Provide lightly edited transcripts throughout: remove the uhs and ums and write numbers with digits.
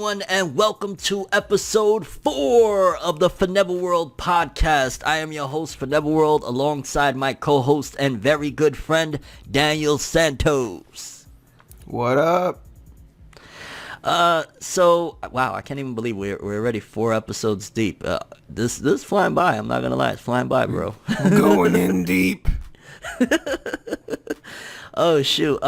everyone, and welcome to episode 4 of the ForneverWorld podcast. I am your host, ForneverWorld, alongside my co-host and very good friend, Daniel Santos. What up? Wow, I can't even believe we're already 4 episodes deep. This is flying by. I'm not gonna lie, it's flying by, bro. Going in deep. Oh shoot.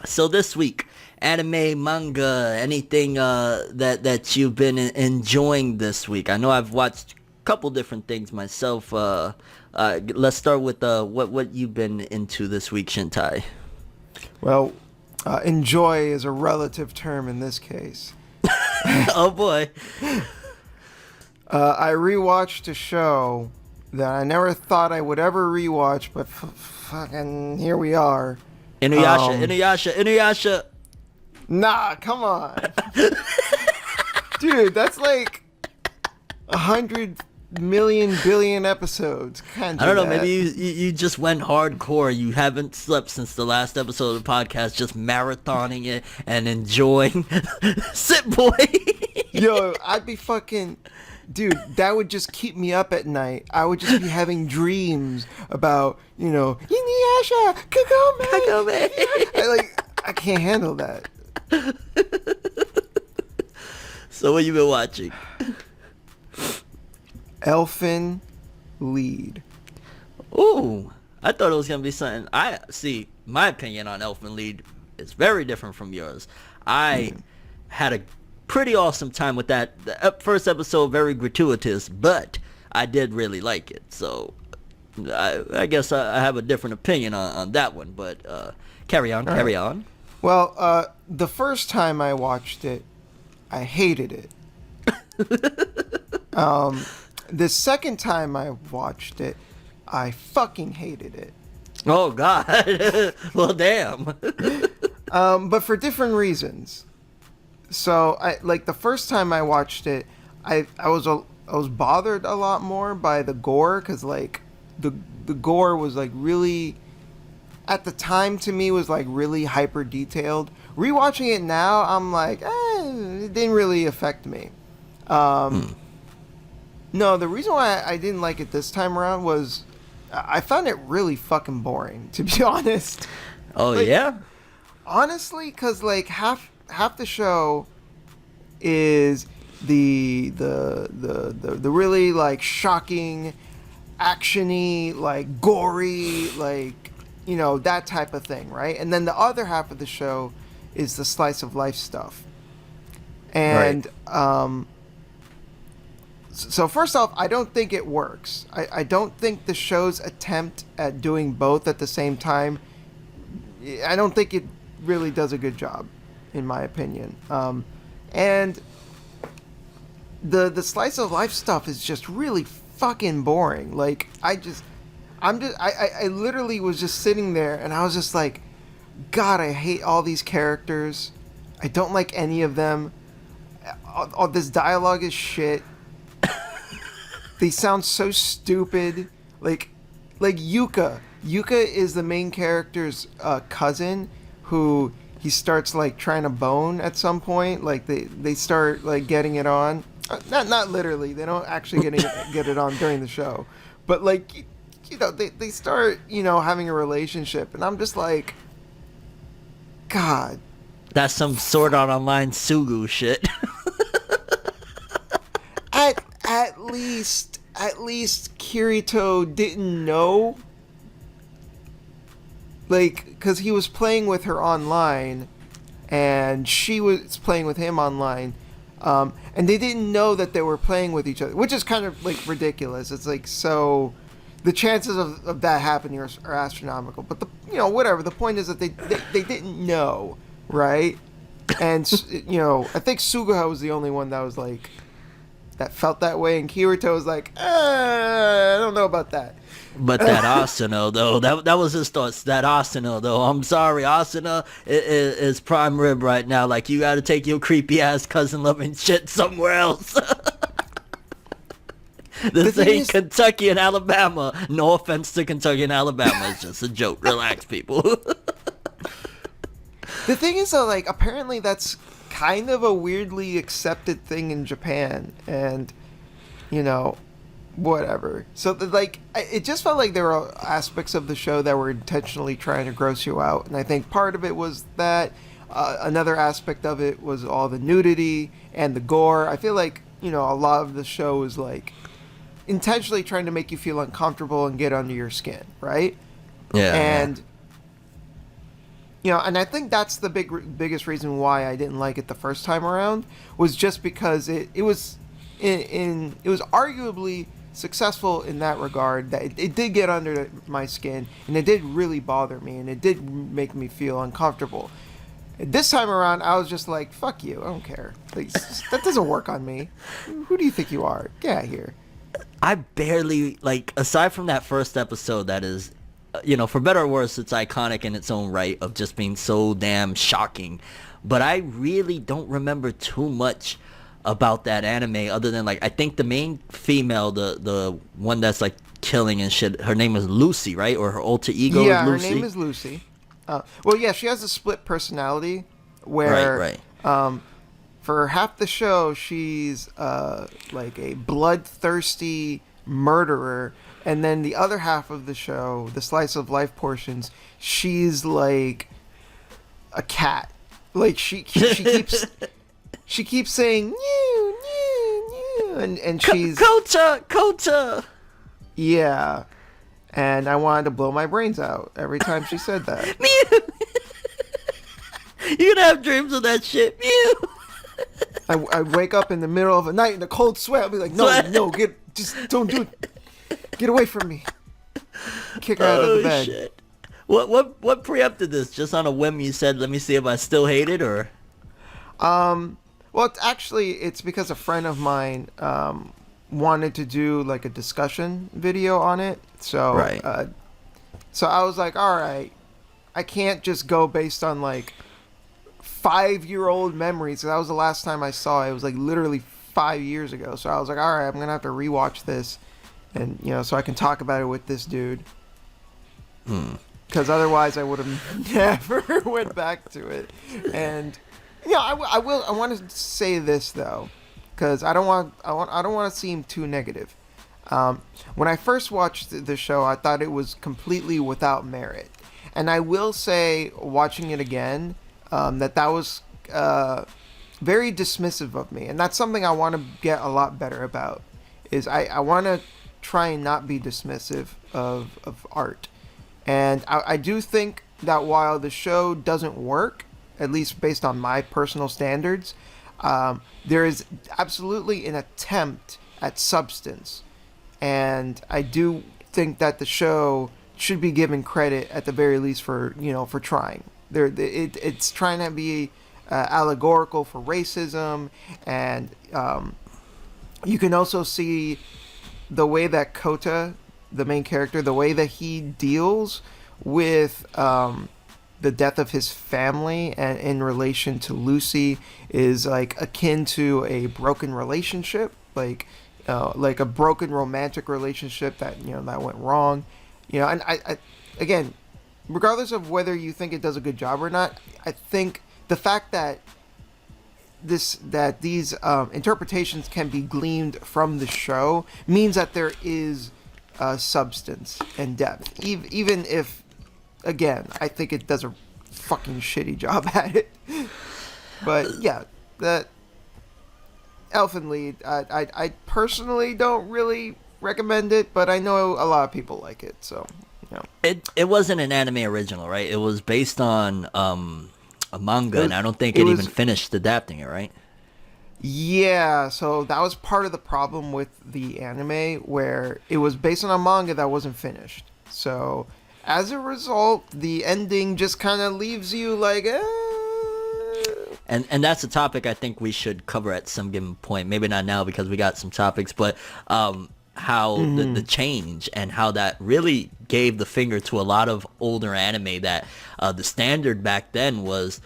So this week, anime, manga, anything that you've been enjoying this week? I know I've watched a couple different things myself. Let's start with what you've been into this week, Shintai. Well, enjoy is a relative term in this case. Oh boy. I rewatched a show that I never thought I would ever rewatch, but fucking here we are. Inuyasha. Nah, come on. Dude, that's like 100 million billion episodes. Can't do I don't know, that. maybe you just went hardcore. You haven't slept since the last episode of the podcast, just marathoning it and enjoying. Sit, boy. Yo, I'd be fucking... Dude, that would just keep me up at night. I would just be having dreams about, Inuyasha, Kagome. I can't handle that. So what you been watching? Elfen Lied. Ooh, I thought it was gonna be something. My opinion on Elfen Lied is very different from yours. I had a pretty awesome time with that. The first episode, very gratuitous, but I did really like it. So I guess I have a different opinion on that one. But carry on. Well, the first time I watched it, I hated it. The second time I watched it, I fucking hated it. Oh God. Well, damn. But for different reasons. So the first time I watched it, I was bothered a lot more by the gore, because the gore was really, at the time to me, was really hyper detailed. Rewatching it now, I'm like, it didn't really affect me. No, the reason why I didn't like it this time around was I found it really fucking boring, to be honest. Oh yeah? Honestly, because half the show is the really shocking, actiony, gory, that type of thing, right? And then the other half of the show is the slice of life stuff. And right. So first off, I don't think it works. I don't think the show's attempt at doing both at the same time, I don't think it really does a good job, in my opinion. And the slice of life stuff is just really fucking boring. I literally was just sitting there and I was just like, God, I hate all these characters. I don't like any of them. All this dialogue is shit. They sound so stupid. Like Yuka. Yuka is the main character's cousin, who he starts trying to bone at some point. They start getting it on. Not literally. They don't actually get it on during the show, but they start having a relationship, and I'm just like, God. That's some Sword Art Online Sugu shit. At least Kirito didn't know. Because he was playing with her online, and she was playing with him online, and they didn't know that they were playing with each other, which is kind of ridiculous. It's so the chances of that happening are astronomical. But whatever. The point is that they didn't know, right? And I think Suguha was the only one that was that felt that way, and Kirito was like, I don't know about that. But that Asuna, though, that was his thoughts. That Asuna, though, I'm sorry, Asuna is prime rib right now. You gotta take your creepy ass cousin loving shit somewhere else. This ain't Kentucky and Alabama. No offense to Kentucky and Alabama, it's just a joke. Relax, people. The thing is, though, apparently that's kind of a weirdly accepted thing in Japan, and you know, whatever. So like, it just felt like there were aspects of the show that were intentionally trying to gross you out, and I think part of it was that. Another aspect of it was all the nudity and the gore. I feel like, you know, a lot of the show is like intentionally trying to make you feel uncomfortable and get under your skin, right? Yeah. And you know, and I think that's the biggest reason why I didn't like it the first time around, was just because it was it was arguably successful in that regard, that it did get under my skin, and it did really bother me, and it did make me feel uncomfortable. This time around, I was just like, fuck you, I don't care. Like, that doesn't work on me. Who do you think you are? Get out of here. I barely, like, aside from that first episode that is, you know, for better or worse, it's iconic in its own right of just being so damn shocking. But I really don't remember too much about that anime other than, like, I think the main female, the one that's, like, killing and shit, her name is Lucy, right? Or her alter ego is Lucy? Yeah, her name is Lucy. Well, yeah, she has a split personality where, right. For half the show, she's like a bloodthirsty murderer, and then the other half of the show, the slice of life portions, she's like a cat. Like she keeps saying mew mew mew, and she's Kota. Yeah. And I wanted to blow my brains out every time she said that. Mew. You're gonna have dreams of that shit. Mew. I wake up in the middle of the night in a cold sweat. I'll be like, no, just don't do it. Get away from me. Kick her out of the bed. Shit. What preempted this? Just on a whim you said, let me see if I still hate it, or? Well, it's because a friend of mine wanted to do like a discussion video on it. So, right. So I was like, all right, I can't just go based on like 5-year-old memories. That was the last time I saw it. It was like literally 5 years ago. So I was like, all right, I'm gonna have to rewatch this, and you know, so I can talk about it with this dude. Because otherwise, I would have never went back to it. And yeah, I want to say this though, because I don't want to seem too negative. When I first watched the show, I thought it was completely without merit, and I will say, watching it again, that was very dismissive of me, and that's something I want to get a lot better about. Is I want to try and not be dismissive of art, and I do think that while the show doesn't work, at least based on my personal standards, there is absolutely an attempt at substance. And I do think that the show should be given credit at the very least for trying. It's trying to be allegorical for racism, and you can also see the way that Kota, the main character, the way that he deals with the death of his family and in relation to Lucy is like akin to a broken relationship, like a broken romantic relationship that went wrong, and I again, regardless of whether you think it does a good job or not, I think the fact that these interpretations can be gleaned from the show means that there is substance and depth, even if, again, I think it does a fucking shitty job at it. But yeah, that Elfen Lied, I personally don't really recommend it, but I know a lot of people like it, so It wasn't an anime original, right? It was based on a manga, and I don't think it even finished adapting it, right? Yeah, so that was part of the problem with the anime, where it was based on a manga that wasn't finished. So as a result, the ending just kind of leaves you like, And that's a topic I think we should cover at some given point. Maybe not now because we got some topics, but how the change and how that really gave the finger to a lot of older anime that the standard back then was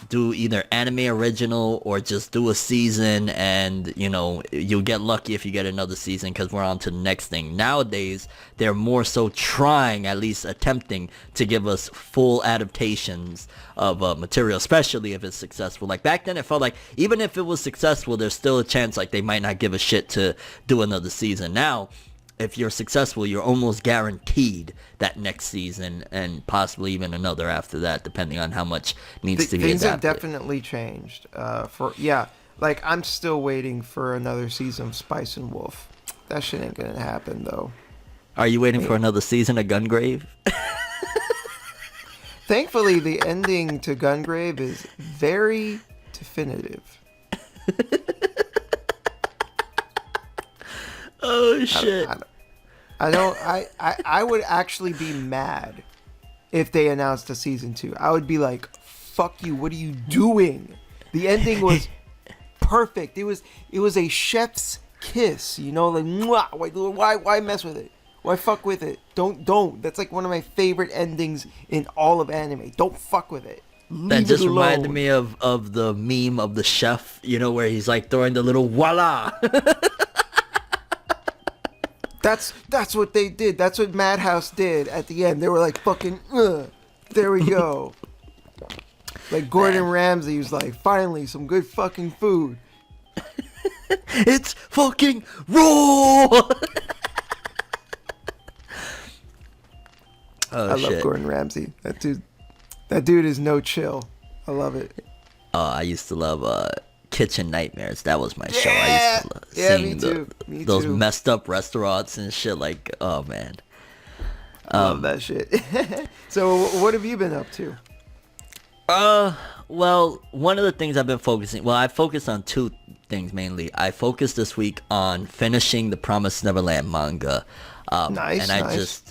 do either anime original or just do a season, and you'll get lucky if you get another season because we're on to the next thing. Nowadays they're more so trying, at least attempting, to give us full adaptations of material, especially if it's successful. Like back then it felt like even if it was successful, there's still a chance like they might not give a shit to do another season. Now if you're successful, you're almost guaranteed that next season and possibly even another after that, depending on how much needs to be Things have adapted. definitely changed. Like I'm still waiting for another season of Spice and Wolf. That shit ain't gonna happen though. Are you waiting for another season of Gungrave? Thankfully, the ending to Gungrave is very definitive. Oh shit. I would actually be mad if they announced a season 2. I would be like, fuck you, what are you doing? The ending was perfect. It was a chef's kiss, like mwah, why mess with it? Why fuck with it? Don't. That's like one of my favorite endings in all of anime. Don't fuck with it. That just reminded me of the meme of the chef, where he's like throwing the little voila. That's what they did. That's what Madhouse did at the end. They were like, fucking, there we go. Like Gordon Ramsay was like, finally, some good fucking food. It's fucking raw. I love Gordon Ramsay. That dude is no chill. I love it. I used to love Kitchen Nightmares. That was my show. I used to love seeing those messed up restaurants and shit. Like, oh man, love that shit. So, what have you been up to? Well, one of the things I've been focusing. Well, I focused on two things mainly. I focused this week on finishing the Promised Neverland manga. Nice.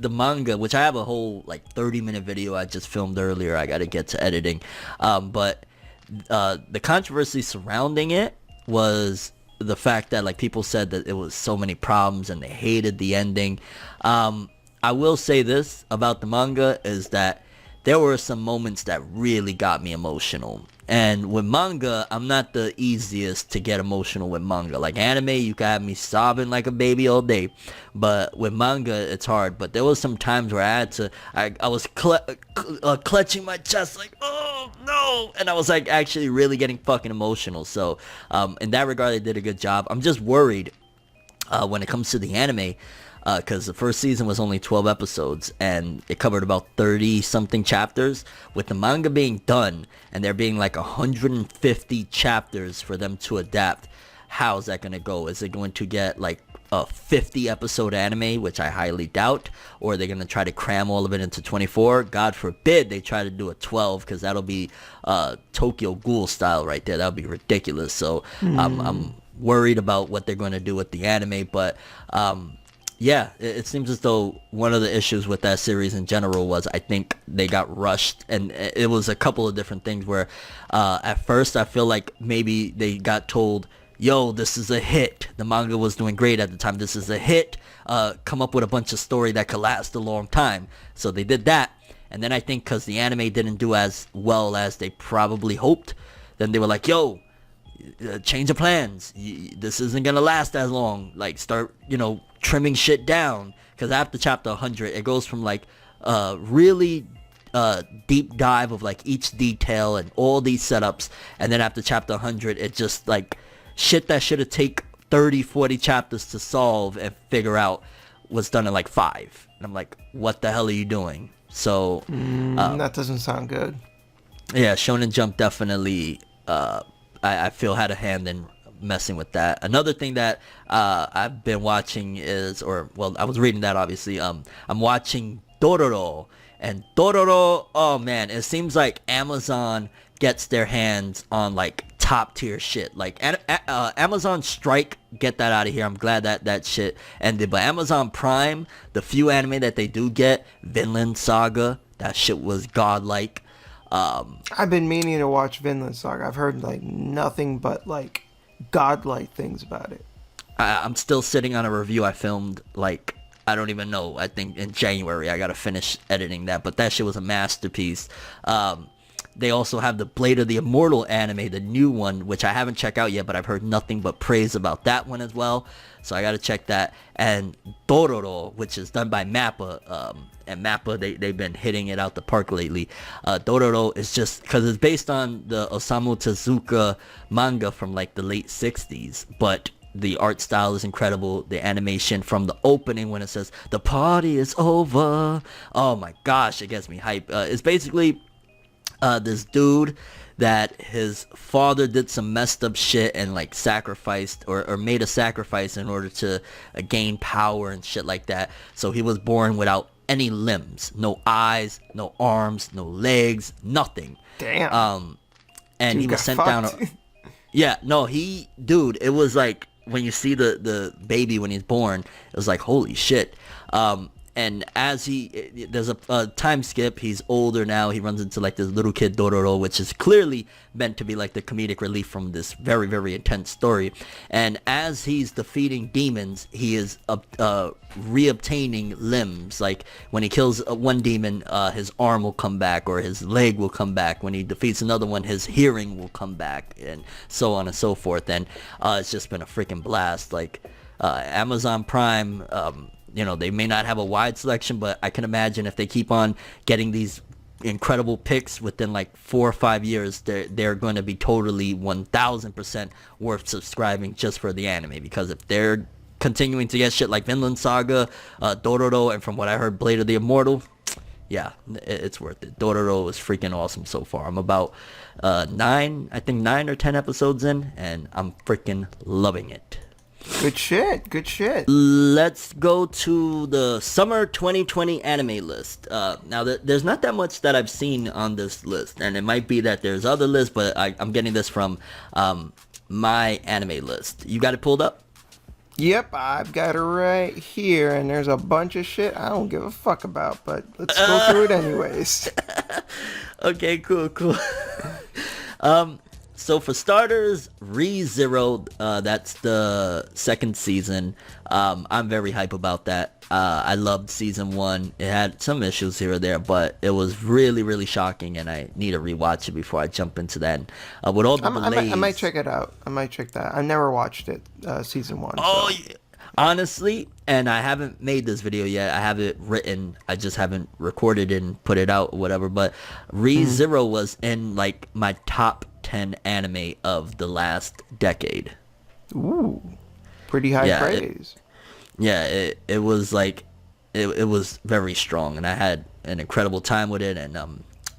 The manga, which I have a whole like 30-minute video I just filmed earlier. I got to get to editing. But the controversy surrounding it was the fact that like people said that it was so many problems and they hated the ending. I will say this about the manga is that there were some moments that really got me emotional. And with manga, I'm not the easiest to get emotional with manga. Like anime, you can have me sobbing like a baby all day. But with manga, it's hard. But there was some times where I was clutching my chest like, oh no. And I was like actually really getting fucking emotional. So in that regard, they did a good job. I'm just worried when it comes to the anime. Because the first season was only 12 episodes and it covered about 30 something chapters. With the manga being done and there being like 150 chapters for them to adapt, how's that going to go? Is it going to get like a 50 episode anime, which I highly doubt, or are they going to try to cram all of it into 24? God forbid they try to do a 12, because that'll be Tokyo Ghoul style right there. That'll be ridiculous. So I'm worried about what they're going to do with the anime, but yeah, it seems as though one of the issues with that series in general was I think they got rushed, and it was a couple of different things where at first I feel like maybe they got told, yo, this is a hit. The manga was doing great at the time. This is a hit. Come up with a bunch of story that could last a long time. So they did that. And then I think because the anime didn't do as well as they probably hoped, then they were like, yo, change of plans. This isn't going to last as long. Like, start, trimming shit down, because after chapter 100 it goes from like really deep dive of like each detail and all these setups, and then after chapter 100 it just like shit that should have take 30-40 chapters to solve and figure out was done in like 5, and I'm like, what the hell are you doing? So that doesn't sound good. Yeah, Shonen Jump definitely I feel had a hand in messing with that. Another thing that I've been watching is, I was reading that obviously. I'm watching Dororo, and Dororo, oh man, it seems like Amazon gets their hands on like top tier shit. Like Amazon Strike, get that out of here. I'm glad that shit ended. But Amazon Prime, the few anime that they do get, Vinland Saga, that shit was godlike. I've been meaning to watch Vinland Saga. I've heard like nothing but like godlike things about it. I'm still sitting on a review I filmed like I don't even know. I think in January I gotta finish editing that, but that shit was a masterpiece. They also have the Blade of the Immortal anime, the new one, which I haven't checked out yet, but I've heard nothing but praise about that one as well. So I gotta check that. And Dororo, which is done by Mappa, and Mappa, they've been hitting it out the park lately. Dororo is just, because it's based on the Osamu Tezuka manga from like the late 60s, but the art style is incredible. The animation from the opening when it says, "The party is over." Oh my gosh, it gets me hype. It's basically this dude that his father did some messed up shit and like sacrificed or made a sacrifice in order to gain power and shit like that. So he was born without any limbs, no eyes, no arms, no legs, nothing. Damn. And Dude he was sent got down. fucked. Yeah, no, dude, it was like when you see the baby when he's born, it was like, holy shit. And as there's a time skip, he's older now, he runs into like this little kid Dororo, which is clearly meant to be like the comedic relief from this very, very intense story. And as he's defeating demons, he is reobtaining limbs. Like when he kills one demon, his arm will come back or his leg will come back. When he defeats another one, his hearing will come back, and so on and so forth. And it's just been a freaking blast. Like Amazon Prime, they may not have a wide selection, but I can imagine if they keep on getting these incredible picks within like 4 or 5 years, they're going to be totally 1000% worth subscribing just for the anime. Because if they're continuing to get shit like Vinland Saga, Dororo, and from what I heard, Blade of the Immortal, yeah, it's worth it. Dororo is freaking awesome so far. I'm about 9 or 10 episodes in, and I'm freaking loving it. Good shit. Let's go to the summer 2020 anime list. Now, there's not that much that I've seen on this list, and it might be that there's other lists, but I'm getting this from my anime list. You got it pulled up? Yep, I've got it right here, and there's a bunch of shit I don't give a fuck about, but let's go through it anyways. Okay, cool. So for starters, ReZero, that's the second season. I'm very hype about that. I loved season 1. It had some issues here or there, but it was really, really shocking, and I need to rewatch it before I jump into that. With all the delays, I might check it out. I might check that. I never watched it, season 1. Oh, so. yeah. Honestly, and I haven't made this video yet. I have it written. I just haven't recorded it and put it out or whatever. But ReZero was in like my top 10 anime of the last decade. Ooh, pretty high praise. It was like it was very strong, and I had an incredible time with it, and a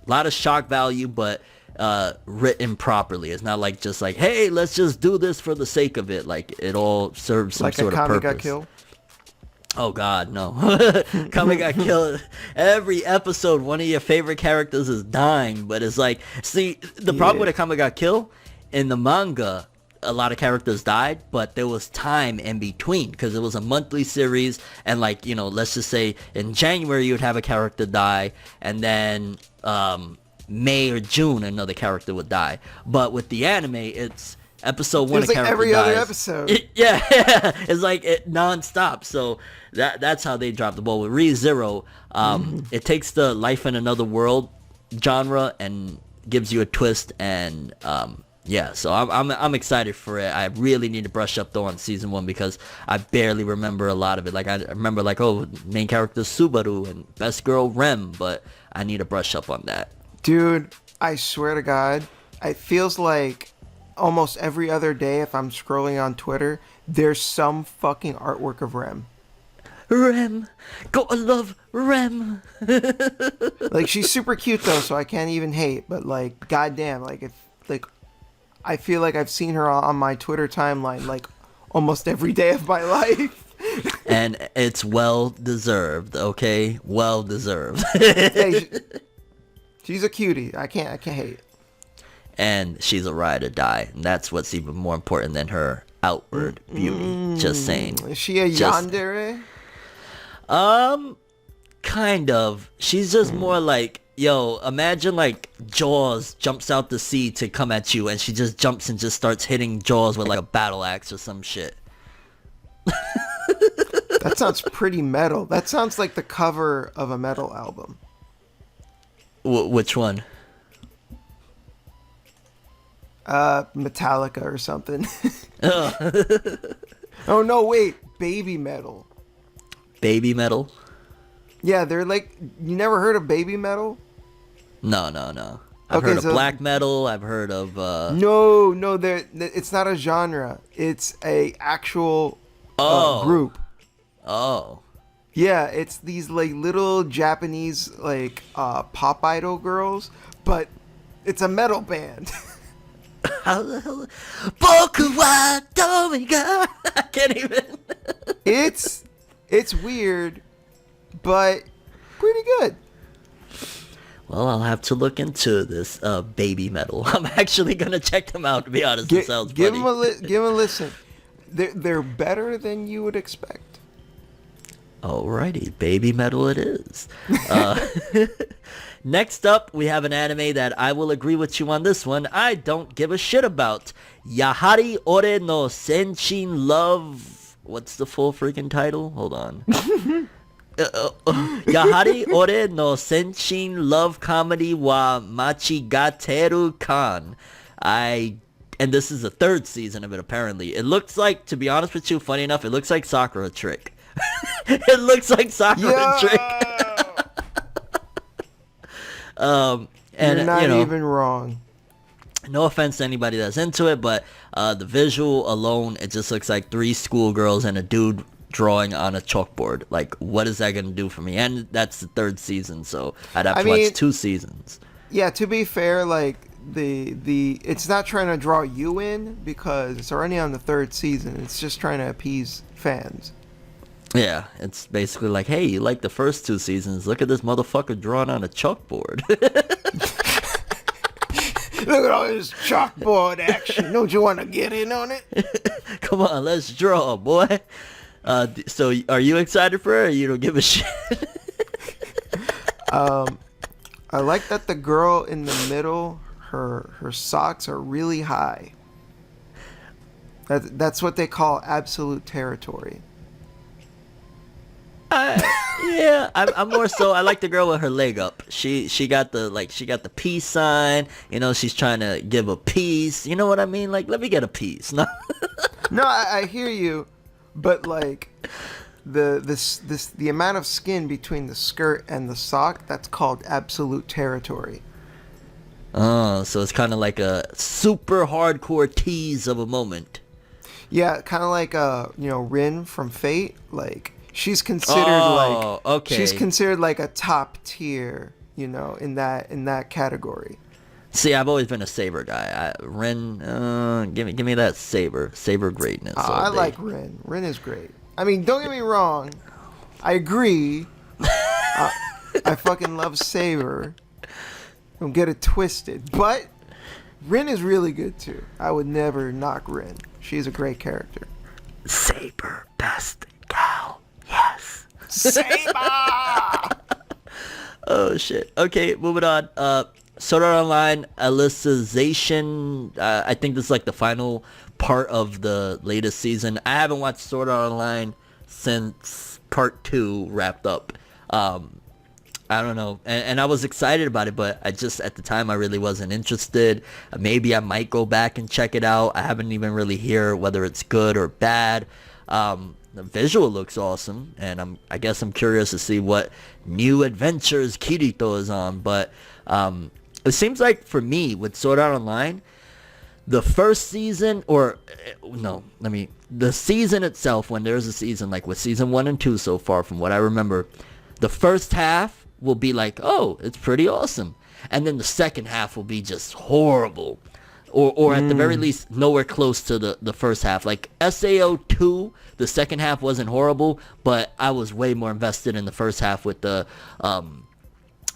lot of shock value, but written properly. It's not like just like, hey, let's just do this for the sake of it. Like it all serves some like sort a of purpose. Got killed. Oh God, no. Kami got killed. Every episode, one of your favorite characters is dying, but it's like, see, the problem with a Kami got killed, in the manga, a lot of characters died, but there was time in between, because it was a monthly series, and like, let's just say in January you'd have a character die, and then May or June another character would die. But with the anime, it's episode 1 a like character every dies. other episode. It's like it non-stop. So that's how they dropped the ball with ReZero. It takes the life in another world genre and gives you a twist, and so I'm excited for it. I really need to brush up though on season 1, because I barely remember a lot of it. Like I remember like, main character Subaru and best girl Rem, but I need to brush up on that. Dude, I swear to God, it feels like almost every other day if I'm scrolling on Twitter, there's some fucking artwork of Rem. Rem, gotta love Rem. Like she's super cute though, so I can't even hate. But like, goddamn, I feel like I've seen her on my Twitter timeline like almost every day of my life. And it's well deserved, okay? Well deserved. Hey, she's a cutie. I can't hate. And she's a ride or die, and that's what's even more important than her outward beauty. Just saying. Is she a yandere? Kind of. She's just more like, yo, imagine like Jaws jumps out the sea to come at you, and she just jumps and just starts hitting Jaws with like a battle axe or some shit. That sounds pretty metal. That sounds like the cover of a metal album. Which one? Metallica or something. Oh. Oh no, wait, Baby Metal. Baby metal? Yeah, they're like, you never heard of Baby Metal? No. I've heard of so- black metal. I've heard of No, it's not a genre. It's a actual group. Oh. Yeah, it's these like little Japanese like pop idol girls, but it's a metal band. How the hell? Boku wa Domiga. I can't even. It's weird, but pretty good. Well, I'll have to look into this baby metal. I'm actually gonna check them out. To be honest, it sounds give funny. them give them a listen. They're better than you would expect. Alrighty, baby metal it is. Next up, we have an anime that I will agree with you on this one. I don't give a shit about. Yahari Ore no Senshin Love. What's the full freaking title? Hold on. Yahari Ore no Senshin Love Comedy wa Machigateru Kan. And this is the third season of it, apparently. It looks like, to be honest with you, funny enough, it looks like Sakura Trick. It looks like Sakura Trick. And you're not even wrong. No offense to anybody that's into it, but the visual alone, it just looks like 3 schoolgirls and a dude drawing on a chalkboard. Like, what is that gonna do for me? And that's the third season, so I'd have to watch 2 seasons. Yeah, to be fair, like the it's not trying to draw you in because it's already on the 3rd season. It's just trying to appease fans. Yeah, it's basically like, hey, you like the first 2 seasons? Look at this motherfucker drawing on a chalkboard. Look at all this chalkboard action. Don't you want to get in on it? Come on, let's draw, boy. So, are you excited for it, or you don't give a shit? I like that the girl in the middle, her socks are really high. That's what they call absolute territory. Yeah, I'm more so. I like the girl with her leg up. She got the peace sign. You know, she's trying to give a peace. You know what I mean? Like, let me get a piece. No. No, I hear you, but like the amount of skin between the skirt and the sock, that's called absolute territory. Oh, so it's kind of like a super hardcore tease of a moment. Yeah, kind of like Rin from Fate. Like she's considered she's considered like a top tier, in that category. See, I've always been a Saber guy. Rin, give me that Saber greatness. I like Rin. Rin is great. I mean, don't get me wrong. I agree. I fucking love Saber. Don't get it twisted. But Rin is really good too. I would never knock Rin. She's a great character. Saber, best gal. Yes. Saber! Oh, shit. Okay, moving on. Sword Art Online Alicization. I think this is like the final part of the latest season. I haven't watched Sword Art Online since part 2 wrapped up. I don't know. And I was excited about it, but at the time, I really wasn't interested. Maybe I might go back and check it out. I haven't even really heard whether it's good or bad. The visual looks awesome, and I guess I'm curious to see what new adventures Kirito is on. But it seems like for me with Sword Art Online, the first season, the season itself, when there's a season, like with season 1 and 2 so far, from what I remember, the first half will be like, oh, it's pretty awesome, and then the second half will be just horrible, or at the very least nowhere close to the first half. Like SAO 2, the second half wasn't horrible, but I was way more invested in the first half with the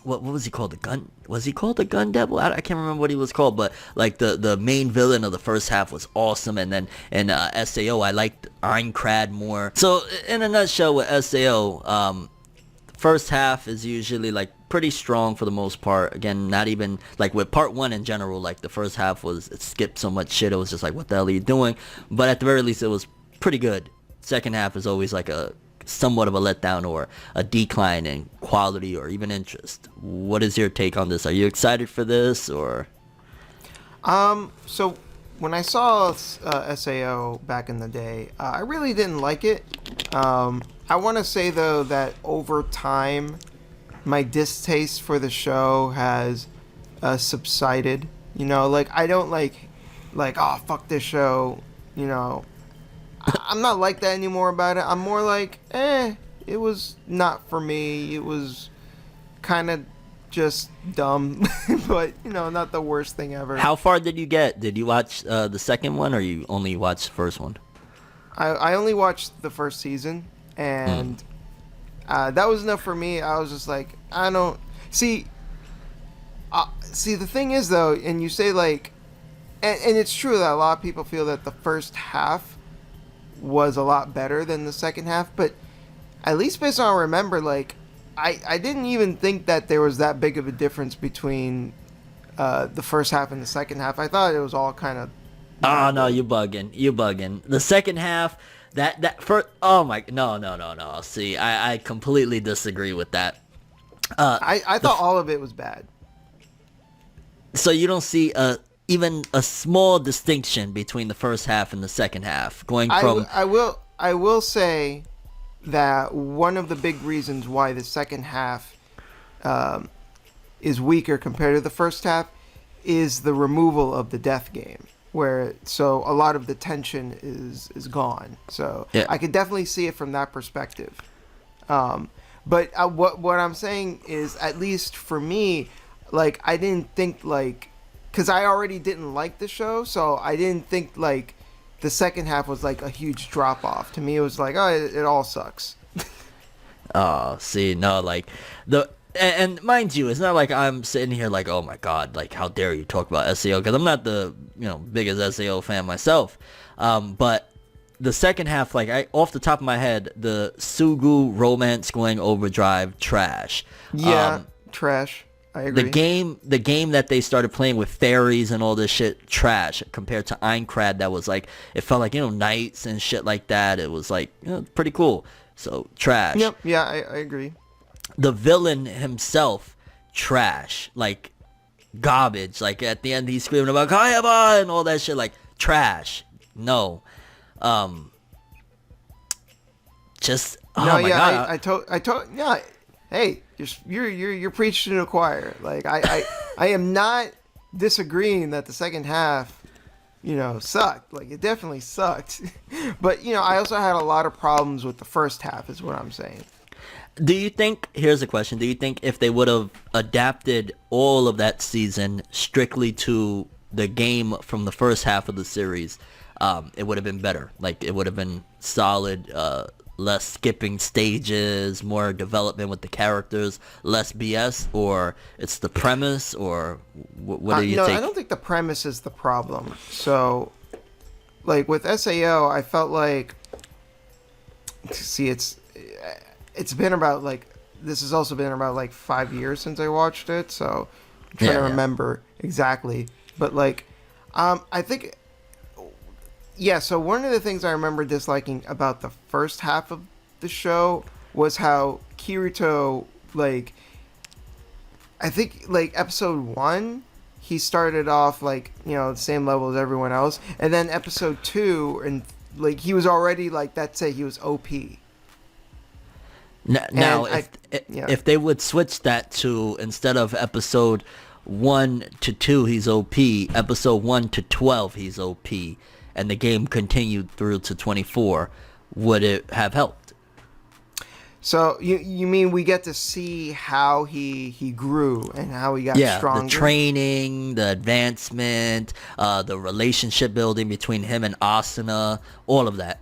what was he called? The gun? Was he called the Gun Devil? I can't remember what he was called, but like the main villain of the first half was awesome, and then in SAO I liked Aincrad more. So in a nutshell, with SAO, first half is usually like pretty strong for the most part. Again, not even like with part 1 in general, like the first half it skipped so much shit, it was just like, what the hell are you doing? But at the very least, it was pretty good. Second half is always like a somewhat of a letdown or a decline in quality or even interest. What is your take on this? Are you excited for this or? So when I saw SAO back in the day, I really didn't like it. I want to say though that over time, my distaste for the show has subsided. You know, like I don't like oh fuck this show. You know, I'm not like that anymore about it. I'm more like it was not for me. It was kind of just dumb, but you know, not the worst thing ever. How far did you get? Did you watch the second one, or you only watched the first one? I only watched the first season, and that was enough for me. I was just like, I don't see. See, the thing is though, and you say like, and it's true that a lot of people feel that the first half was a lot better than the second half, but at least based on what I remember, like, I didn't even think that there was that big of a difference between the first half and the second half. I thought it was all kind of. Oh no, you bugging. The second half, that first. Oh my, no. See, I completely disagree with that. I thought all of it was bad. So you don't see even a small distinction between the first half and the second half, going from. I will say that one of the big reasons why the second half is weaker compared to the first half is the removal of the death game, where so a lot of the tension is gone. So yeah. I could definitely see it from that perspective. But what I'm saying is, at least for me, like I didn't think like, because I already didn't like the show, so I didn't think like the second half was like a huge drop off. To me, it was like, oh, it all sucks. Oh, see, no, like and mind you, it's not like I'm sitting here like, oh my god, like how dare you talk about SAO, because I'm not the biggest SAO fan myself. But the second half, like off the top of my head, the Sugu romance going overdrive trash. Yeah, trash. I agree. The game that they started playing with fairies and all this shit, trash compared to Aincrad. That was like, it felt like knights and shit like that. It was like pretty cool. So trash. Yep. Yeah, I agree. The villain himself, trash. Like garbage. Like at the end, he's screaming about Kayaba and all that shit. Like trash. No. Just oh no, my yeah, god. I told yeah. Hey, you're preaching to the choir. Like I am not disagreeing that the second half, sucked. Like it definitely sucked. But I also had a lot of problems with the first half, is what I'm saying. Do you think, here's a question, do you think if they would have adapted all of that season strictly to the game from the first half of the series, it would have been better? Like it would have been solid, less skipping stages, more development with the characters, less BS, or it's the premise, or what do you think? I don't think the premise is the problem. So, like with SAO, I felt like, see, it's been about like, this has also been about like 5 years since I watched it, so I'm trying to remember exactly. But like, I think. Yeah, so one of the things I remember disliking about the first half of the show was how Kirito, like, I think, like, episode 1, he started off, like, the same level as everyone else, and then episode 2, and, like, he was already, like, that's it, he was OP. Now, if they would switch that to, instead of episode 1 to 2, he's OP, episode 1 to 12, he's OP, and the game continued through to 24, would it have helped? So you mean we get to see how he grew and how he got stronger? The training, the advancement, the relationship building between him and Asuna, all of that.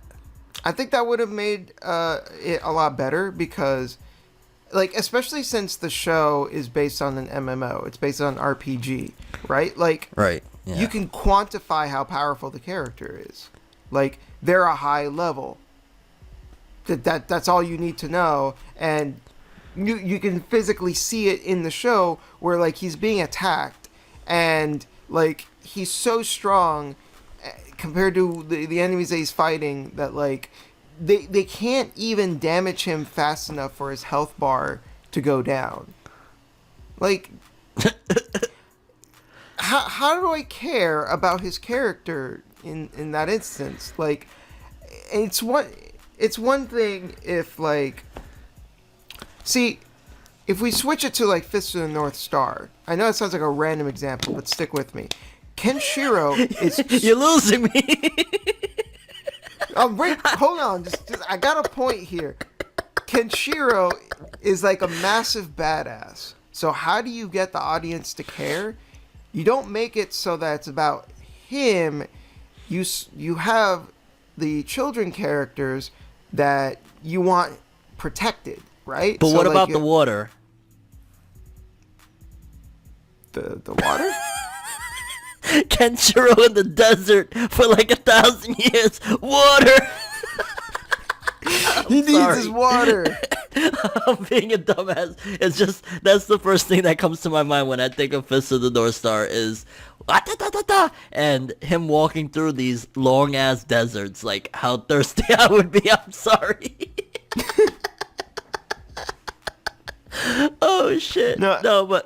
I think that would have made it a lot better because, like, especially since the show is based on an MMO, it's based on RPG, right? Like, right. Yeah. You can quantify how powerful the character is. Like, they're a high level. That's all you need to know. And you can physically see it in the show where, like, he's being attacked. And, like, he's so strong compared to the enemies that he's fighting that, like, they can't even damage him fast enough for his health bar to go down. Like, how do I care about his character in that instance? Like, it's one thing if, like, see, if we switch it to, like, Fist of the North Star, I know it sounds like a random example, but stick with me. Kenshiro is... You're losing me. Wait, hold on. Just, I got a point here. Kenshiro is like a massive badass. So how do you get the audience to care? You don't make it so that it's about him. You have the children characters that you want protected, right? But so what like, about the water? The water? Kenshiro in the desert for like 1,000 years. Water. He needs his water. I'm being a dumbass. It's just that's the first thing that comes to my mind when I think of Fist of the North Star is and him walking through these long ass deserts. Like how thirsty I would be. I'm sorry. Oh shit. No,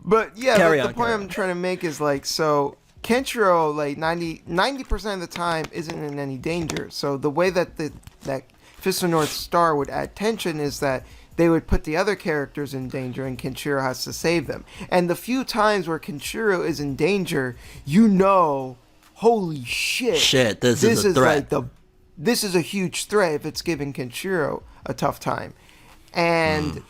But yeah, Carry but on, the point I'm trying to make is like, so Kenshiro, like 90% of the time isn't in any danger. So the way that that Fist of North Star would add tension is that they would put the other characters in danger and Kenshiro has to save them. And the few times where Kenshiro is in danger, you know, holy shit. This is a threat. This is a huge threat if it's giving Kenshiro a tough time. And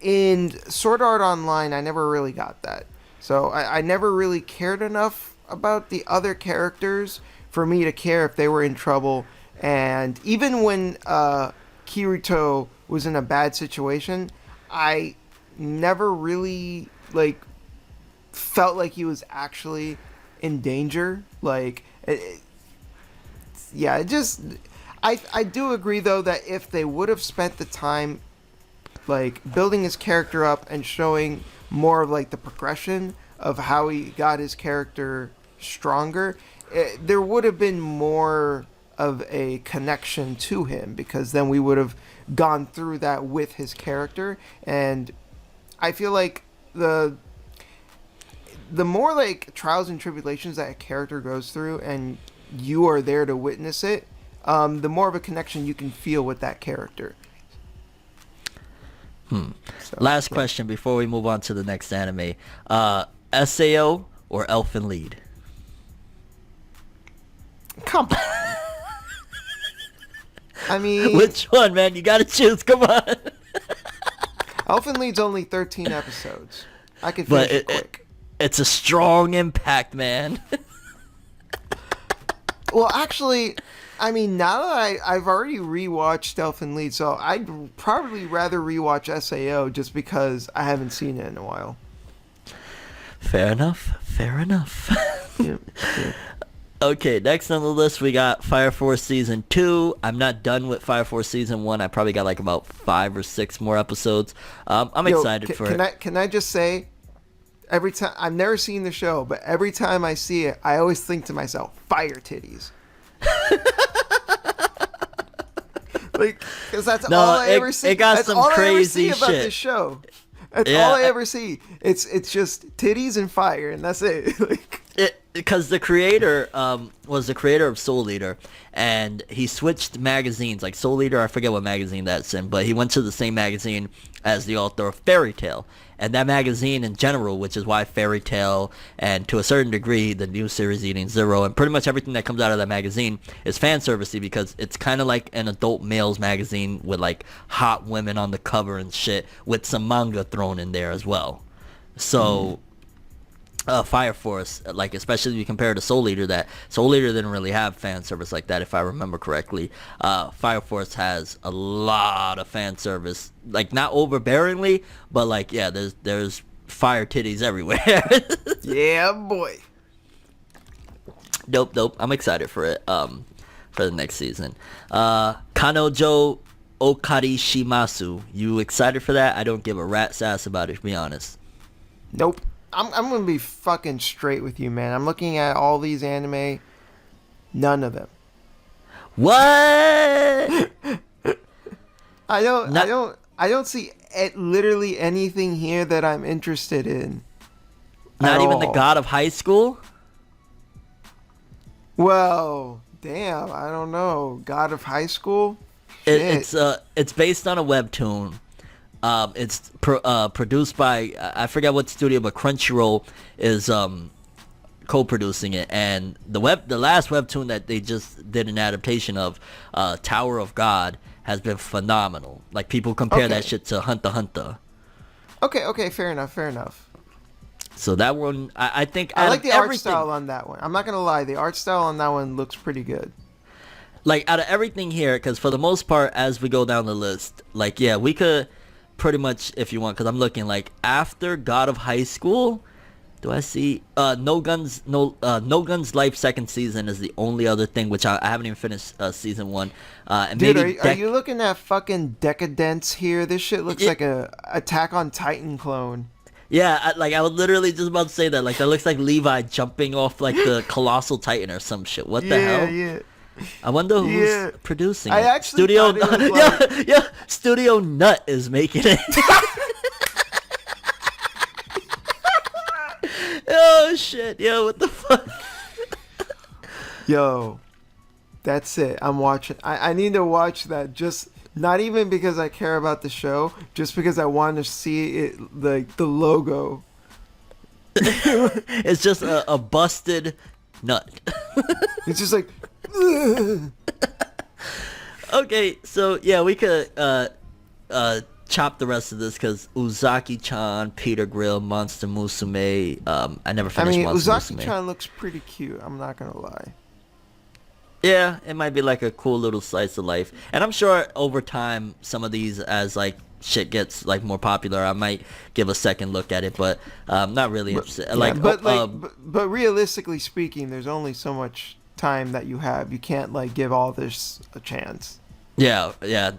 in Sword Art Online, I never really got that. So I never really cared enough about the other characters for me to care if they were in trouble. And even when Kirito was in a bad situation, I never really like felt like he was actually in danger. Like, I do agree though that if they would have spent the time like building his character up and showing more of like the progression of how he got his character stronger, there would have been more of a connection to him, because then we would have gone through that with his character. And I feel like the more like trials and tribulations that a character goes through and you are there to witness it, the more of a connection you can feel with that character. So, Last question before we move on to the next anime. SAO or Elfen Lied? Come on. I mean, Which one, man? You gotta choose. Come on. Elfen Lied's only 13 episodes. I could finish it quick. It's a strong impact, man. Well, actually, I mean, now that I've already rewatched Elfen Lied, so I'd probably rather rewatch SAO just because I haven't seen it in a while. Fair enough. Yeah. Okay, next on the list we got Fire Force Season 2. I'm not done with Fire Force Season 1. I probably got like about 5 or 6 more episodes. I'm excited for it. Can I just say, every time, I've never seen the show, but every time I see it, I always think to myself, fire titties. Like, because that's all I ever see. It got that's some all crazy I ever see about shit. this show. That's all I ever see. It's just titties and fire, and that's it. Like, because the creator was the creator of Soul Eater, and he switched magazines. Like Soul Eater, I forget what magazine that's in, but he went to the same magazine as the author of Fairy Tail. And that magazine in general, which is why Fairy Tail and to a certain degree the new series Eating Zero and pretty much everything that comes out of that magazine is fan servicey, because it's kind of like an adult males magazine with like hot women on the cover and shit with some manga thrown in there as well. So Fire Force, like especially if you compare it to Soul Eater, that Soul Eater didn't really have fan service like that if I remember correctly. Fire Force has a lot of fan service, like not overbearingly, but like yeah, there's fire titties everywhere. yeah, boy. Dope. I'm excited for it. For the next season. Kanojo Okari Shimasu. You excited for that? I don't give a rat's ass about it, to be honest. Nope. I'm gonna be fucking straight with you, man. I'm looking at all these anime. None of them. What? I don't see literally anything here that I'm interested in. Not at even the all. God of High School? Well, damn, I don't know. God of High School? Shit. It's based on a webtoon. It's produced by I forget what studio, but Crunchyroll is co-producing it, and the last webtoon that they just did an adaptation of, Tower of God, has been phenomenal. Like, people compare that shit to Hunter x Hunter. Okay, fair enough. So that one, I think I like the art everything, style on that one. I'm not gonna lie, the art style on that one looks pretty good. like, out of everything here, because for the most part, as we go down the list, like, yeah, we could pretty much, if you want, because I'm looking, like, after God of High School, do I see No Guns Life second season is the only other thing, which I haven't even finished season 1. And Dude, maybe are you looking at fucking Decadence here? This shit looks like a Attack on Titan clone. Yeah, I was literally just about to say that. Like, that looks like Levi jumping off, like, the Colossal Titan or some shit. What the hell? Yeah. I wonder who's producing it. I actually Studio, thought it was like... yeah, Studio Nut is making it. Oh, shit. Yo, what the fuck? Yo, that's it. I'm watching. I need to watch that, just not even because I care about the show, just because I want to see it, like the logo. It's just a busted nut. It's just like... Okay, so yeah, we could chop the rest of this, because Uzaki-chan, Peter Grill, Monster Musume. I never finished Monster Musume. Uzaki-chan looks pretty cute. I'm not gonna lie. Yeah, it might be like a cool little slice of life, and I'm sure over time, some of these, as like shit gets like more popular, I might give a second look at it, but not really interested. Yeah, but realistically speaking, there's only so much time that you have. You can't like give all this a chance. Yeah,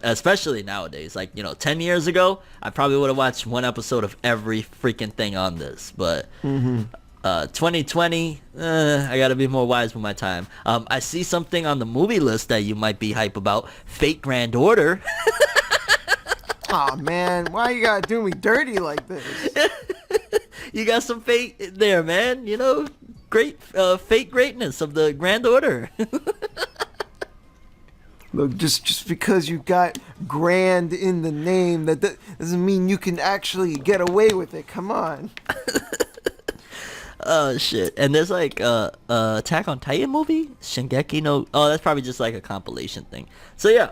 especially nowadays. Like, 10 years ago, I probably would have watched one episode of every freaking thing on this, but 2020, I gotta be more wise with my time. I see something on the movie list that you might be hype about. Fate Grand Order. Aw, man, why you gotta do me dirty like this? You got some fate there, man. Great fate greatness of the Grand Order. Look, just because you got grand in the name, that doesn't mean you can actually get away with it. Come on. Oh shit! And there's like Attack on Titan movie, Shingeki no. Oh, that's probably just like a compilation thing. So yeah,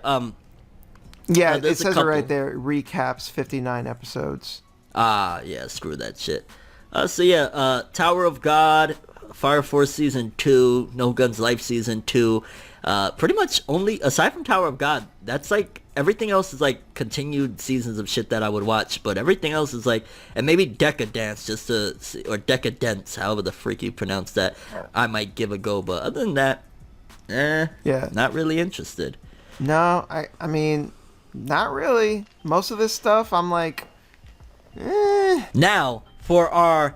yeah, it there's a says it couple. right there. It recaps 59 episodes. Yeah, screw that shit. So yeah, Tower of God, Fire Force season 2, No Guns Life season 2. Pretty much only, aside from Tower of God, that's like, everything else is like continued seasons of shit that I would watch, but everything else is like, and maybe Decadence, just to see, or Decadence, however the freak you pronounce that, I might give a go, but other than that, Yeah. not really interested. No, I mean, not really. Most of this stuff, I'm like, Now, for our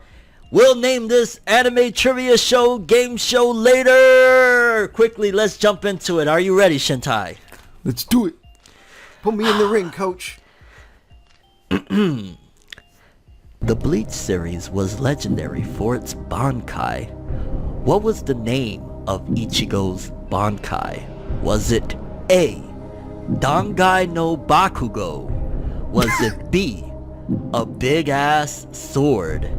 we'll name this anime trivia show, game show later. Quickly, let's jump into it. Are you ready, Shintai? Let's do it. Put me in the ring, coach. The Bleach series was legendary for its Bankai. What was the name of Ichigo's Bankai? Was it A, Dangai no Bakugo? Was it B, a big ass sword?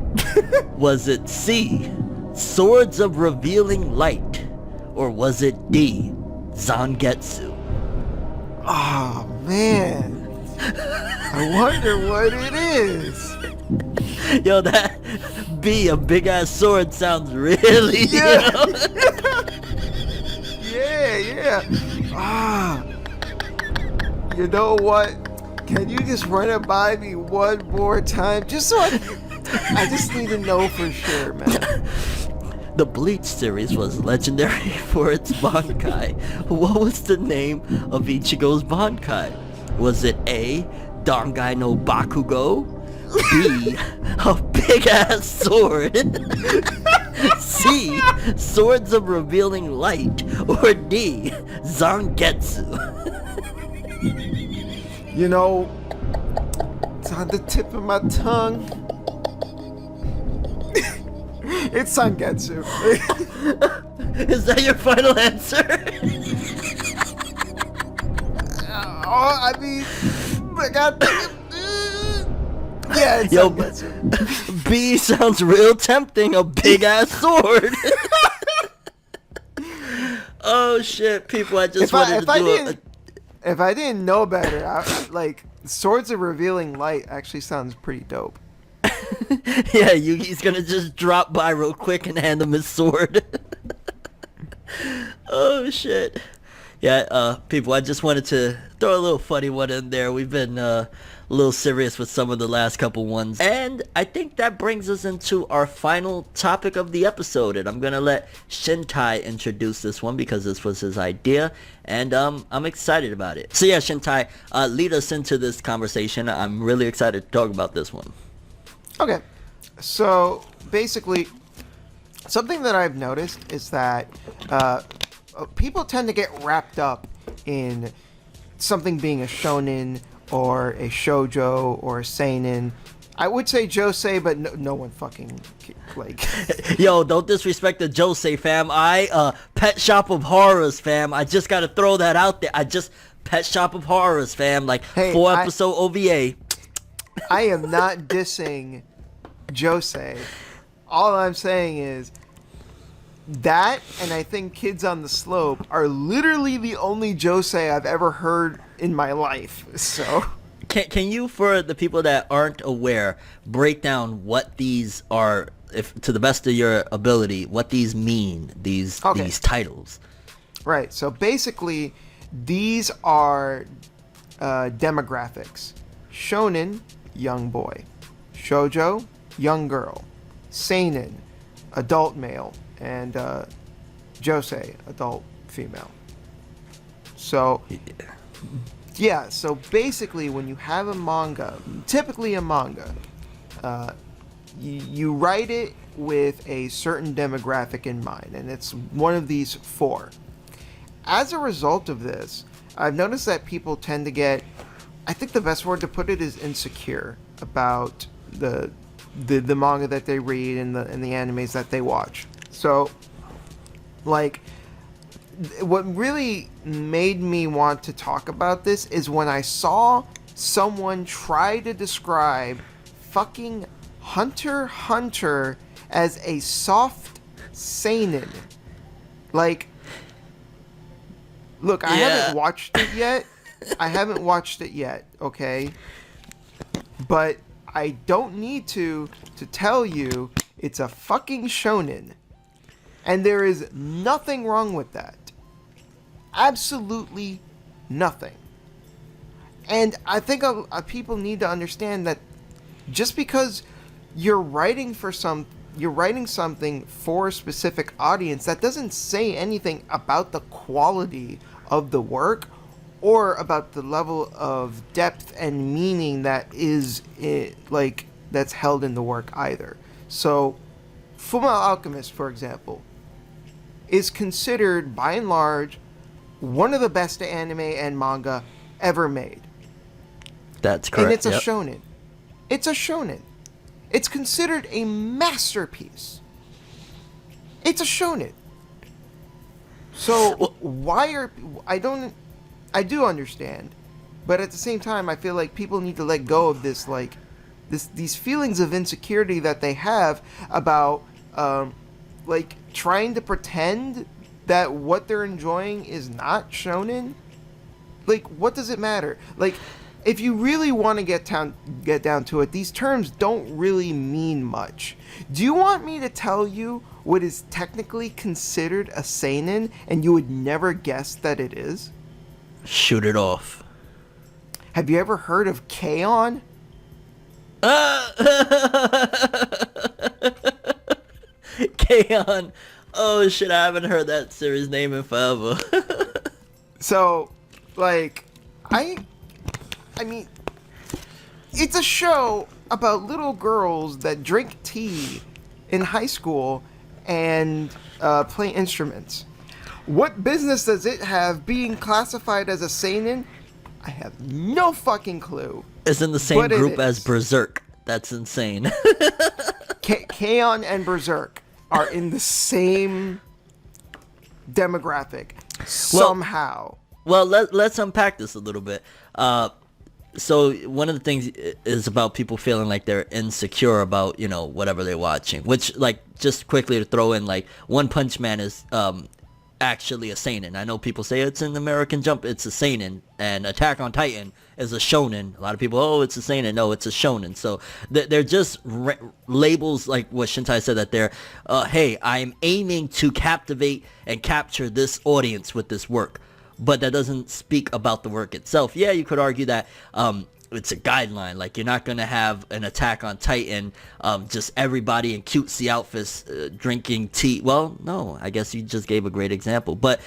Was it C, Swords of Revealing Light? Or was it D, Zangetsu? Oh, man. I wonder what it is. Yo, that B, a big ass sword, sounds really, Yeah. Yeah. Ah. You know what? Can you just run it by me one more time? Just so I just need to know for sure, man. The Bleach series was legendary for its Bankai. What was the name of Ichigo's Bankai? Was it A, Dangai no Bakugo? B, a big ass sword? C. Swords of Revealing Light, or D. Zangetsu. You know, it's on the tip of my tongue. It's Sangetsu. Is that your final answer? Oh, I mean, I got. Yeah, it's Yo, Sangetsu. B sounds real tempting. A big ass sword. Oh shit, people! I just wanted to do it. If I didn't know better, like Swords of Revealing Light actually sounds pretty dope. Yeah, Yugi's gonna just drop by real quick and hand him his sword. Oh shit. Yeah, people, I just wanted to throw a little funny one in there. We've been a little serious with some of the last couple ones. And I think that brings us into our final topic of the episode. And I'm gonna let Shintai introduce this one because this was his idea. And I'm excited about it. So yeah, Shintai, lead us into this conversation. I'm really excited to talk about this one. Okay, so basically, something that I've noticed is that people tend to get wrapped up in something being a shonen or a shoujo or a seinen. I would say josei, but no one fucking like. Yo, don't disrespect the josei, fam. Pet Shop of Horrors, fam. I just gotta throw that out there. Pet Shop of Horrors, fam. Like, hey, 4-episode OVA. I am not dissing josei. All I'm saying is that, and I think Kids on the Slope are literally the only josei I've ever heard in my life. So Can you, for the people that aren't aware, break down what these are, if to the best of your ability, what these mean, these titles? Right. So basically, these are demographics. Shonen, young boy. Shoujo, young girl. Seinen, adult male. And josei, adult female. So yeah, so basically when you have a manga, typically a manga, you write it with a certain demographic in mind, and it's one of these four. As a result of this, I've noticed that people tend to get, I think the best word to put it is insecure about the manga that they read and the animes that they watch. So, like, what really made me want to talk about this is when I saw someone try to describe fucking Hunter x Hunter as a soft seinen. Like, look, I haven't watched it yet. Okay? But I don't need to tell you it's a fucking shonen. And there is nothing wrong with that. Absolutely nothing. And I think people need to understand that just because you're writing something for a specific audience, that doesn't say anything about the quality of the work or about the level of depth and meaning that is that's held in the work either. So, Fullmetal Alchemist, for example, is considered by and large one of the best anime and manga ever made. That's correct. And it's a shonen. It's a shonen. It's considered a masterpiece. It's a shonen. So I do understand, but at the same time I feel like people need to let go of these feelings of insecurity that they have about trying to pretend that what they're enjoying is not shonen. Like, what does it matter? Like, if you really want to get down to it, these terms don't really mean much. Do you want me to tell you what is technically considered a seinen and you would never guess that it is? Shoot it off. Have you ever heard of K-On? K-On! Oh shit, I haven't heard that series name in forever. So, like, I mean, it's a show about little girls that drink tea in high school and play instruments. What business does it have being classified as a seinen? I have no fucking clue. It's in the same group as Berserk. That's insane. K-On! And Berserk are in the same demographic somehow. Well, let's unpack this a little bit. So one of the things is about people feeling like they're insecure about, whatever they're watching, which, like, just quickly to throw in, like, One Punch Man is actually a seinen. I know people say it's an American Jump, it's a seinen, and Attack on Titan is a shonen. A lot of people, it's a seinen. No, it's a shonen. So they're just labels, like what Shintai said, that they're, hey, I'm aiming to captivate and capture this audience with this work. But that doesn't speak about the work itself. Yeah, you could argue that it's a guideline. Like, you're not going to have an Attack on Titan, just everybody in cutesy outfits drinking tea. Well, no, I guess you just gave a great example. But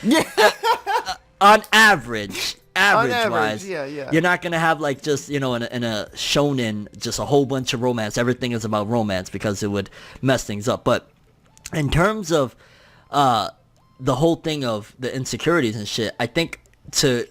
on average wise, you're not going to have, like, just, in a shonen, just a whole bunch of romance. Everything is about romance because it would mess things up. But in terms of the whole thing of the insecurities and shit, I think to,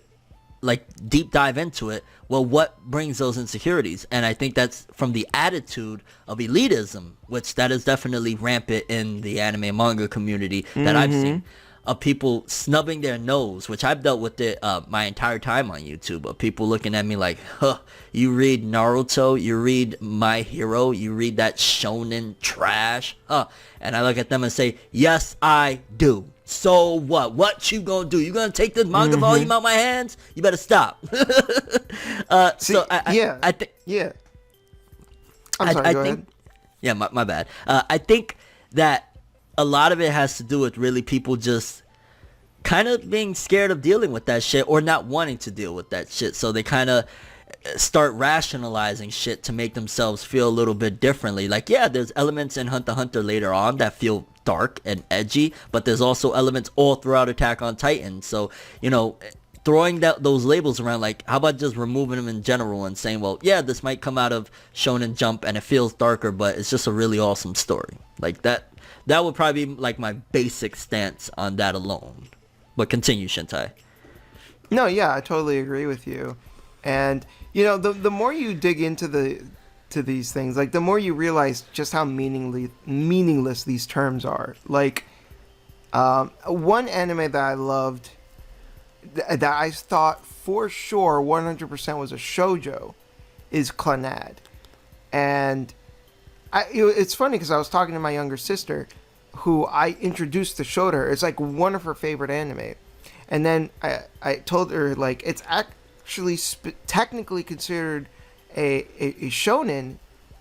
like, deep dive into it, well, what brings those insecurities? And I think that's from the attitude of elitism, which that is definitely rampant in the anime and manga community that I've seen, of people snubbing their nose, which I've dealt with it my entire time on YouTube, of people looking at me like, you read Naruto, you read My Hero, you read that shonen trash, and I look at them and say, yes, I do. So what? What you gonna do? You gonna take this manga volume out my hands? You better stop. I think. Yeah. I'm sorry. Go ahead. Yeah, my bad. I think that a lot of it has to do with really people just kind of being scared of dealing with that shit or not wanting to deal with that shit. So they kind of start rationalizing shit to make themselves feel a little bit differently. Like, yeah, there's elements in Hunter x Hunter later on that feel dark and edgy, but there's also elements all throughout Attack on Titan. So, throwing those labels around, like, how about just removing them in general and saying, well, yeah, this might come out of Shonen Jump and it feels darker, but it's just a really awesome story. Like, that would probably be, like, my basic stance on that alone. But continue, Shintai. No, yeah, I totally agree with you. And, the more you dig into these things, like, the more you realize just how meaningless these terms are. Like, one anime that I loved, that I thought for sure 100% was a shoujo, is Clannad. And it's funny because I was talking to my younger sister, who I introduced to Shoujo. It's like one of her favorite anime. And then I told her, like, it's actually technically considered a shonen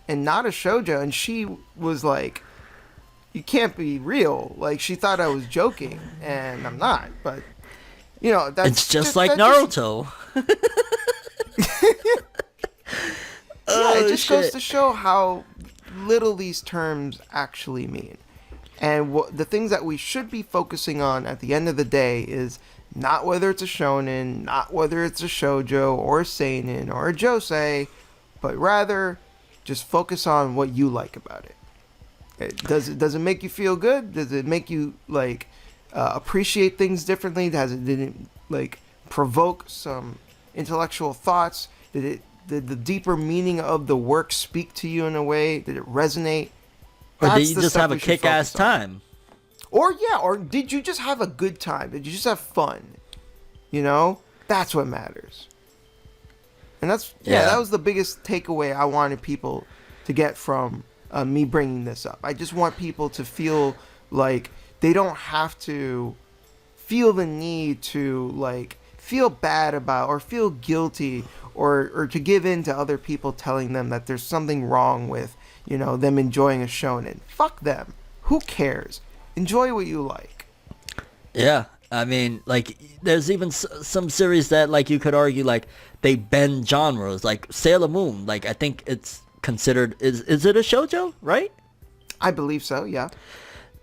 and not a shoujo. And she was like, you can't be real. Like, she thought I was joking, and I'm not. But, that's... It's just like Naruto. It just goes to show how little these terms actually mean. And the things that we should be focusing on at the end of the day is not whether it's a shonen, not whether it's a shoujo or a seinen or a josei, but rather just focus on what you like about it. Does it make you feel good? Does it make you, like, appreciate things differently? Did it like provoke some intellectual thoughts? Did the deeper meaning of the work speak to you in a way? Did it resonate? Or did you just have a kick-ass time? Or did you just have a good time? Did you just have fun? That's what matters. And that was the biggest takeaway I wanted people to get from me bringing this up. I just want people to feel like they don't have to feel the need to, like, feel bad about or feel guilty or to give in to other people telling them that there's something wrong with, them enjoying a shonen. Fuck them. Who cares? Enjoy what you like. Yeah. I mean, like, there's even some series that, like, you could argue, like, they bend genres. Like, Sailor Moon. Like, I think it's considered... Is it a shoujo, right? I believe so, yeah.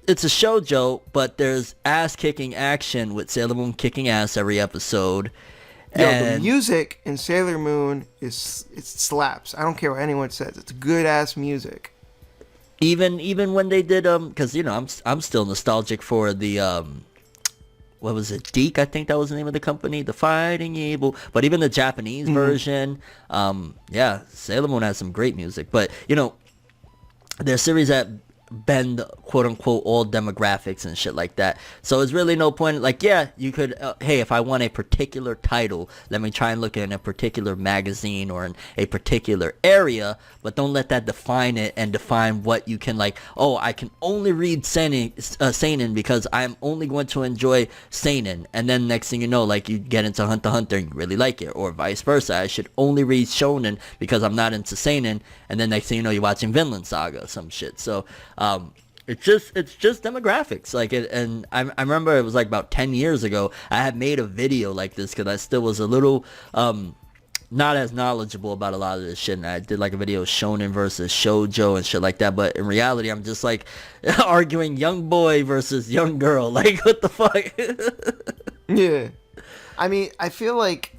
It's a shoujo, but there's ass-kicking action with Sailor Moon kicking ass every episode. The music in Sailor Moon it slaps. I don't care what anyone says. It's good ass music. Even when they did because I'm still nostalgic for the what was it, Deke, I think that was the name of the company, the Fighting Evil. But even the Japanese version, yeah, Sailor Moon has some great music. But there's series that bend quote unquote all demographics and shit like that, so it's really no point. Like, yeah, you could hey, if I want a particular title, let me try and look in a particular magazine or in a particular area, but don't let that define it and define what you can, like, oh, I can only read seinen because I'm only going to enjoy seinen, and then next thing you know, like, you get into Hunter x Hunter and you really like it, or vice versa. I should only read shonen because I'm not into seinen, and then next thing you know, you're watching Vinland Saga or some shit. So it's just demographics, like it. And I remember it was like about 10 years ago, I had made a video like this because I still was a little not as knowledgeable about a lot of this shit, and I did like a video shonen versus shoujo and shit like that. But in reality, I'm just like arguing young boy versus young girl, like, what the fuck. Yeah, I mean, I feel like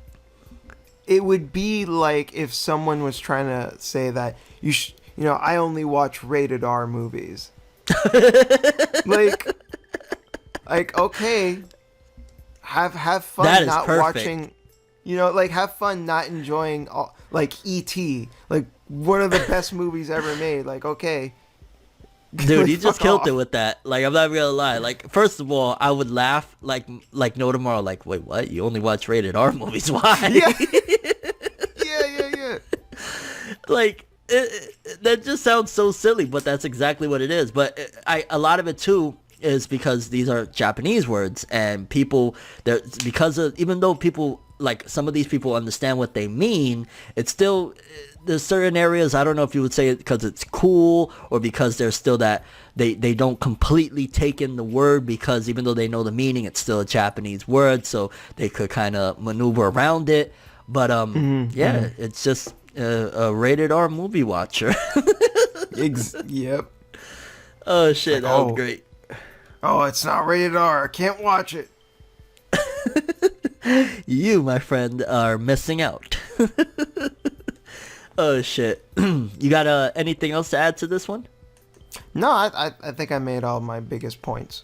it would be like if someone was trying to say that I only watch rated R movies. like, okay, have fun That is not perfect. watching, like, have fun not enjoying like E.T., like one of the best movies ever made. Like, okay. Dude, Like, you just fuck killed off. it with that. Like, I'm not gonna lie. Like, first of all, I would laugh like no tomorrow. Like, wait, what? You only watch rated R movies? Why? Yeah. yeah. Like, that just sounds so silly, but that's exactly what it is. But a lot of it too is because these are Japanese words, and people, because of, even though people, like, some of these people understand what they mean, it's still, there's certain areas, I don't know if you would say it because it's cool or because there's still that they don't completely take in the word, because even though they know the meaning, it's still a Japanese word, so they could kind of maneuver around it. But yeah, it's just a rated R movie watcher. Yep. Oh shit, that was oh. great. Oh, it's not rated R. I can't watch it. You, my friend, are missing out. Oh shit. You got anything else to add to this one? No, I think I made all my biggest points.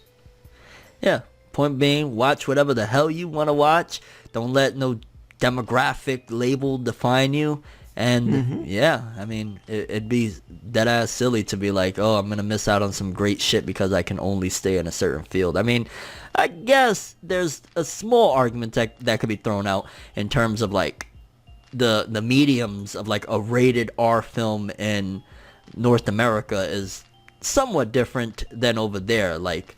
Yeah. Point being, watch whatever the hell you want to watch. Don't let no demographic label define you. And yeah, I mean, it'd be dead ass silly to be like, oh, I'm gonna miss out on some great shit because I can only stay in a certain field. I mean, I guess there's a small argument that could be thrown out in terms of like the mediums of like a rated R film in North America is somewhat different than over there. Like,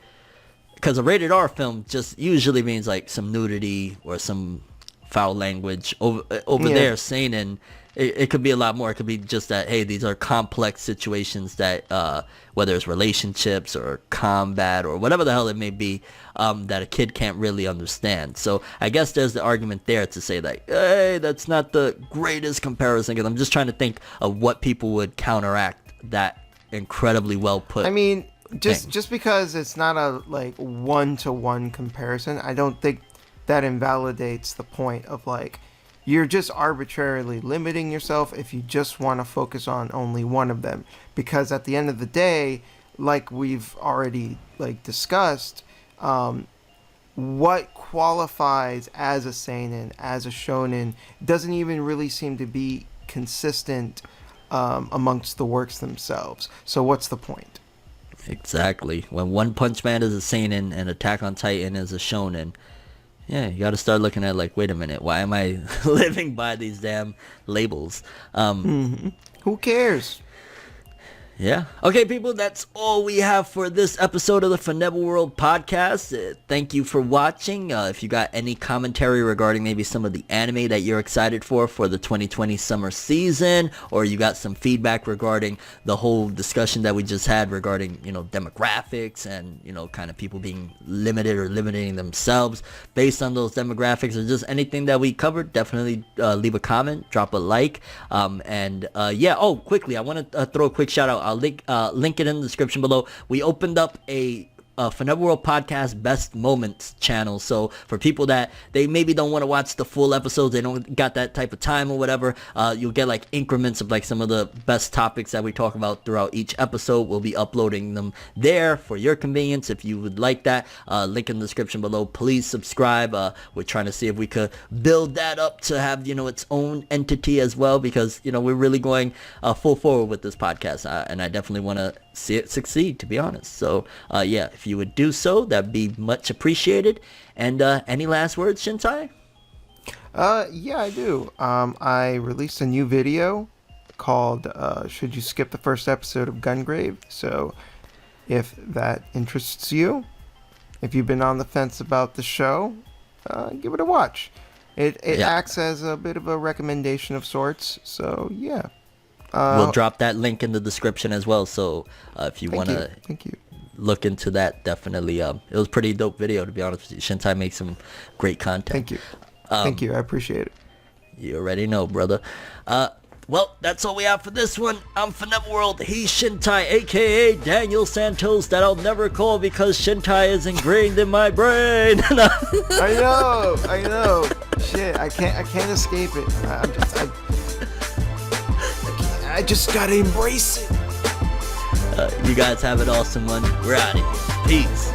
because a rated R film just usually means like some nudity or some foul language. Over there, seinen, it could be a lot more. It could be just that, hey, these are complex situations that whether it's relationships or combat or whatever the hell it may be, that a kid can't really understand. So I guess there's the argument there to say like, hey, that's not the greatest comparison, because I'm just trying to think of what people would counteract that incredibly well put. I mean, thing. just because it's not a like one-to-one comparison, I don't think that invalidates the point of like, you're just arbitrarily limiting yourself if you just want to focus on only one of them. Because at the end of the day, like we've already like discussed, what qualifies as a seinen, as a shonen, doesn't even really seem to be consistent amongst the works themselves. So what's the point? Exactly. When One Punch Man is a seinen and Attack on Titan is a shonen, yeah, you got to start looking at like, wait a minute, why am I living by these damn labels? Who cares? Yeah. Okay, people, that's all we have for this episode of the ForneverWorld podcast. Thank you for watching. If you got any commentary regarding maybe some of the anime that you're excited for the 2020 summer season, or you got some feedback regarding the whole discussion that we just had regarding, demographics and, kind of people being limited or limiting themselves based on those demographics, or just anything that we covered, definitely leave a comment, drop a like, quickly, I want to throw a quick shout out. I'll link it in the description below. We opened up a ForneverWorld Podcast Best Moments channel. So for people that they maybe don't want to watch the full episodes, they don't got that type of time or whatever, you'll get like increments of like some of the best topics that we talk about throughout each episode. We'll be uploading them there for your convenience if you would like that. Link in the description below. Please subscribe. We're trying to see if we could build that up to have, its own entity as well, because, we're really going full forward with this podcast, and I definitely want to see it succeed, to be honest. So yeah, if you would do so, that'd be much appreciated. And any last words, Shintai? Yeah, I do. I released a new video called Should You Skip the First Episode of Gungrave? So if that interests you, if you've been on the fence about the show, give it a watch. It acts as a bit of a recommendation of sorts. So yeah. We'll drop that link in the description as well. So if you want to look into that, definitely. It was a pretty dope video, to be honest with you. Shintai makes some great content. Thank you. Thank you. I appreciate it. You already know, brother. Well, that's all we have for this one. I'm ForneverWorld. He's Shintai, a.k.a. Daniel Santos, that I'll never call because Shintai is ingrained in my brain. I know. Shit, I can't escape it. I just gotta embrace it. You guys have an awesome one. We're out of here. Peace.